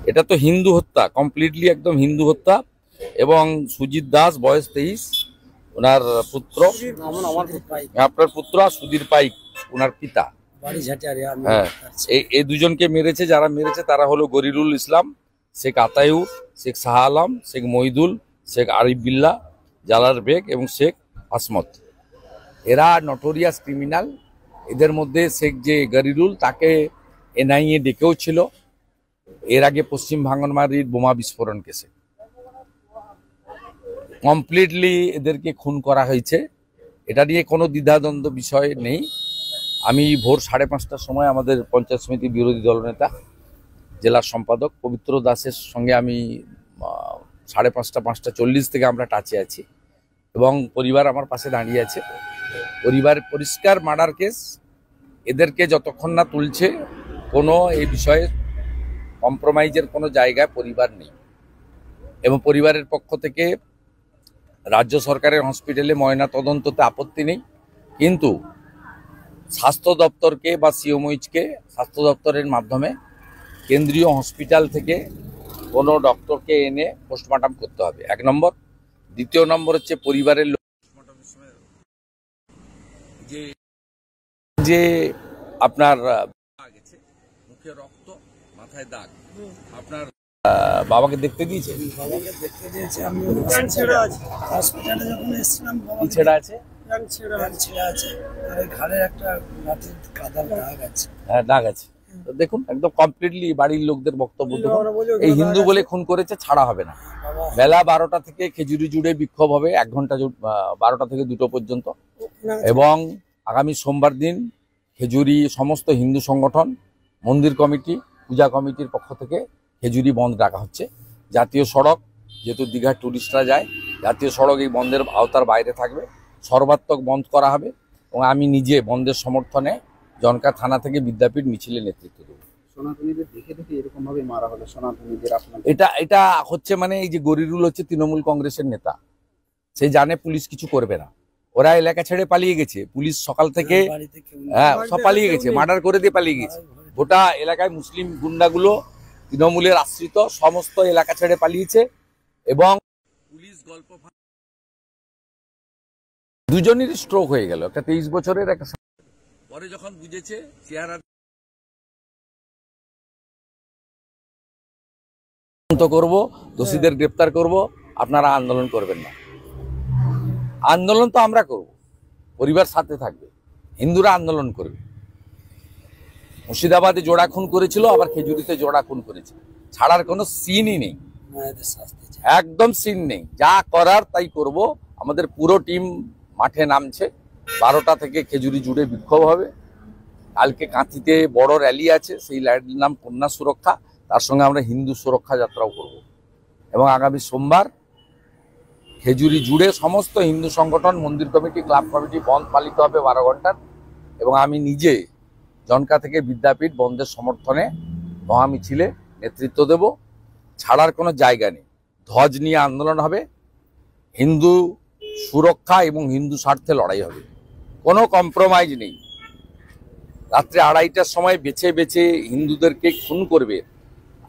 এটা তো হিন্দু হত্যা, কমপ্লিটলি একদম হিন্দু হত্যা। এবং সুজিত দাস বয়স 23, ওনার পুত্র, আপনার পুত্র সুধীর পাইক ওনার পিতা। হ্যাঁ, এই দুজনকে মেরেছে। যারা মেরেছে তারা হলো গরিরুল ইসলাম, শেখ আতায়ুর, শেখ শাহ আলম, শেখ মহিদুল, শেখ আরিফ বিল্লাহ, জালাল বেগ এবং শেখ আসমত। এরা নটোরিয়াস ক্রিমিনাল। এদের মধ্যে শেখ যে গরিরুল, তাকে এনআইএ ডেকেও ছিল এর আগে পশ্চিম ভাঙনমারির বোমা বিস্ফোরণ কেসে। কমপ্লিটলি এদেরকে খুন করা হয়েছে, এটা নিয়ে কোনো দ্বিধাদ্বন্দ্ব বিষয় নেই। আমি ভোর 5:30টার সময় আমাদের পঞ্চায়েত সমিতি বিরোধী দলনেতা জেলার সম্পাদক পবিত্র দাসের সঙ্গে আমি 5:30, 5:40 থেকে আমরা টাচে আছি এবং পরিবার আমার পাশে দাঁড়িয়ে আছে। পরিবার পরিষ্কার মার্ডার কেস, এদেরকে যতক্ষণ না তুলছে কোনো এই বিষয়ে কম্প্রোমাইজের কোনো জায়গায় পরিবার নেই। এবং পরিবারের পক্ষ থেকে রাজ্য সরকারের হসপিটালে ময়না তদন্ততে আপত্তি নেই, কিন্তু স্বাস্থ্য দপ্তরকে বা সিওমইচকে স্বাস্থ্য দপ্তরের মাধ্যমে কেন্দ্রীয় হসপিটাল থেকে কোনো ডক্টরকে এনে পোস্টমর্টম করতে হবে, 1 নম্বর। দ্বিতীয় নম্বর হচ্ছে পরিবারের লোক যে আপনার মুখে রক্ত, মাথায় দাগ, আপনার বাবাকে দেখতে দিয়েছে? বাবাকে দেখতে দিয়েছে। আমি হসপিটালে যখন এসেছিলাম, বাবা ছেড়া আছে, ছেঁড়া আছে, আর ঘাড়ে একটা লাঠির কাদার দাগ আছে। হ্যাঁ, দাগ আছে। তো দেখুন, একদম কমপ্লিটলি বাড়ির লোকদের বক্তব্য দেখুন, এই হিন্দু বলে খুন করেছে, ছাড়া হবে না। বেলা 12টা থেকে খেজুরি জুড়ে বিক্ষোভ হবে 1 ঘন্টা, 12টা থেকে 2টো পর্যন্ত। এবং আগামী সোমবার দিন খেজুরি সমস্ত হিন্দু সংগঠন, মন্দির কমিটি, পূজা কমিটির পক্ষ থেকে খেজুরি বন্ধ রাখা হচ্ছে। জাতীয় সড়ক, যেহেতু দীঘার টুরিস্টরা যায়, জাতীয় সড়ক এই বন্ধের আওতার বাইরে থাকবে, সর্বাত্মক বন্ধ করা হবে। এবং আমি নিজে বন্ধের সমর্থনে জনকা থানা থেকে বিদ্যাপীঠ মিছিলে নেতৃত্ব দেব। সনাতনীদের দেখে দেখে এরকম ভাবে মারা হলো সনাতনীদের। এটা হচ্ছে মানে এই যে গরিরুল হচ্ছে তৃণমূল কংগ্রেসের নেতা, সে জানে পুলিশ কিছু করবে না। ওরা এলাকা ছেড়ে পালিয়ে গেছে, পুলিশ সকাল থেকে সব পালিয়ে গেছে, মার্ডার করে দিয়ে পালিয়ে গেছে। গোটা এলাকায় মুসলিম গুন্ডাগুলো তৃণমূলের আশ্রিত সমস্ত এলাকা ছেড়ে পালিয়েছে। এবং পুলিশ গল্প দুজনেরই স্ট্রোক হয়ে গেল, একটা 23 বছরের, একটা পরে যখন বুঝেছে চেহারা করব, দোষীদের গ্রেপ্তার করব, আপনারা আন্দোলন করবেন না। আন্দোলন তো আমরা করব, পরিবার সাথে থাকবে, হিন্দুরা আন্দোলন করবে। মুর্শিদাবাদে জোড়া খুন করেছিল, আবার খেজুরিতে জোড়া খুন করেছে, ছাড়ার কোনো সিনই নেই, একদম সিন নেই। যা করার তাই করব। আমাদের পুরো টিম মাঠে নামছে, 12টা থেকে খেজুরি জুড়ে বিক্ষোভ হবে। কালকে কাঁথিতে বড় র্যালি আছে, সেই র্যালির নাম কন্যা সুরক্ষা, তার সঙ্গে আমরা হিন্দু সুরক্ষা যাত্রাও করব। এবং আগামী সোমবার খেজুরি জুড়ে সমস্ত হিন্দু সংগঠন, মন্দির কমিটি, ক্লাব কমিটি বন্ধ পালিত হবে 12 ঘন্টার। এবং আমি নিজে জনকা থেকে বিদ্যাপীঠ বন্ধের সমর্থনে মহামিছিলে নেতৃত্ব দেব। ছাড়ার কোনো জায়গা নেই, ধ্বজ নিয়ে আন্দোলন হবে, হিন্দু সুরক্ষা এবং হিন্দু স্বার্থে লড়াই হবে, কোনো কম্প্রোমাইজ নেই। রাত্রে 2:30টার সময় বেছে বেছে হিন্দুদেরকে খুন করবে,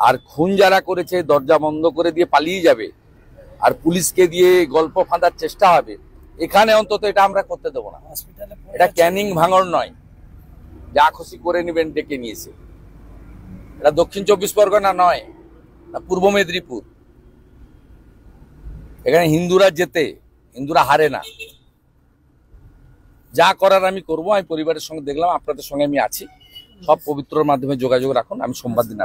আর খুন যারা করেছে দরজা বন্ধ করে দিয়ে পালিয়ে যাবে, আর পুলিশকে দিয়ে গল্প ফাঁদার চেষ্টা হবে। এখানে অন্তত এটা আমরা করতে দেবো না। এটা ক্যানিং ভাঙড় নয়, যা খুশি করে নেবেন ডেকে নিয়েছে। এটা দক্ষিণ 24 পরগনা নয়, পূর্ব মেদিনীপুর। এখানে হিন্দুরা জেতে, হিন্দুরা হারে না। যা করার আমি করব। আমি পরিবারের সঙ্গে দেখলাম, আপনাদের সঙ্গে আমি আছি, সব পবিত্রর মাধ্যমে যোগাযোগ রাখুন। আমি সোমবার দিন আসছি।